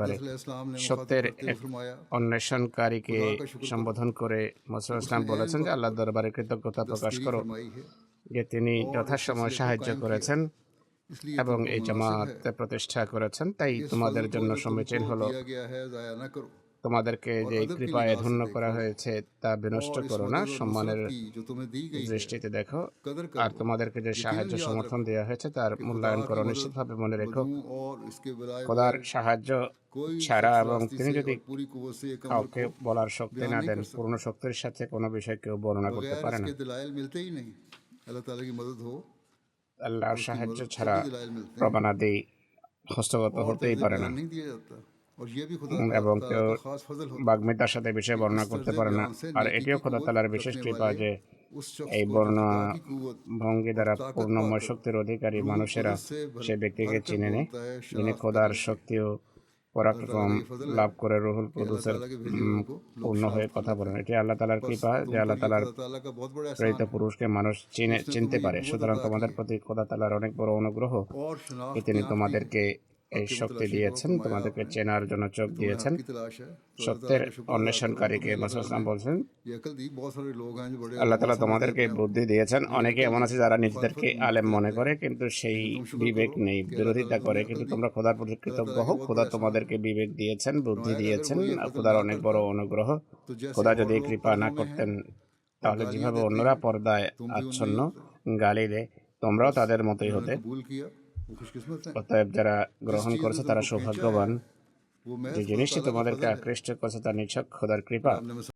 পারে। সত্যের এক অন্বেষণকারীকে সম্বোধন করে মুসা ইসলাম বলেছেন যে আল্লাহর দরবারে কৃতজ্ঞতা প্রকাশ করো যে তিনি যথাসময়ে সাহায্য করেছেন এবং এই জামাত প্রতিষ্ঠা করেছেন। তাই তোমাদের জন্য সমীচীন হলো তোমাদেরকে যে কৃপায় ধন্য করা হয়েছে তা বিনষ্ট করো না, সম্মানের দৃষ্টিতে দেখো। আর তোমাদেরকে যে সাহায্য সমর্থন দেওয়া হয়েছে তার মূল্যায়ন করো। নিশ্চিতভাবে মনে রেখো, খোদার সাহায্য ছাড়া এবং তিনি যদি কাউকে বলার শক্তি না দেন, পূর্ণ শক্তির সাথে কোনো বিষয় কেউ বর্ণনা করতে পারে না। আল্লাহর সাহায্য ছাড়া প্রমাণাদি হস্তগত হতেই পারে না এবং কেউ বাগ্মিতার সাথে বিষয় বর্ণনা করতে পারে না। আর এটিও খোদা তাআলার বিশেষ কৃপা যে এই বর্ণনা ভঙ্গি দ্বারা পূর্ণময় শক্তির অধিকারী মানুষেরা সে ব্যক্তিকে চিনে নেয় যিনি খোদার শক্তি ও পরাক্রম লাভ করে রুহুল কুদুসের পূর্ণ হয়ে কথা বলেন। এটি আল্লাহ তাআলার কৃপা যে আল্লাহ তাআলার প্রেরিত পুরুষকে মানুষ চিনতে পারে। সুতরাং তোমাদের প্রতি খোদা তাআলার অনেক বড় অনুগ্রহ যে তিনি তোমাদেরকে এই শক্তি দিয়েছেন, তোমাদেরকে চেনার জন্য চোখ দিয়েছেন। সত্যের অন্বেষণকারীকে মুসা ইসলাম বলছেন আল্লাহ তাআলা তোমাদেরকে বুদ্ধি দিয়েছেন। অনেকে এমন আছে যারা নিজেদেরকে আলেম মনে করে কিন্তু সেই বিবেক নেই, বিরোধিতা করে। কিন্তু তোমরা খোদার প্রতি কৃতজ্ঞ হও, খোদা তোমাদেরকে বিবেক দিয়েছেন, বুদ্ধি দিয়েছেন। খোদার অনেক বড় অনুগ্রহ। খোদা যদি কৃপা না করতেন তাহলে যেভাবে অন্যরা পর্দায় আচ্ছন্ন গালি দেয় তোমরাও তাদের মতোই হতে। অতএব যারা গ্রহণ করেছে তারা সৌভাগ্যবান। যে জিনিসটি তোমাদেরকে আকৃষ্ট করেছে তা নিছক খোদার কৃপা।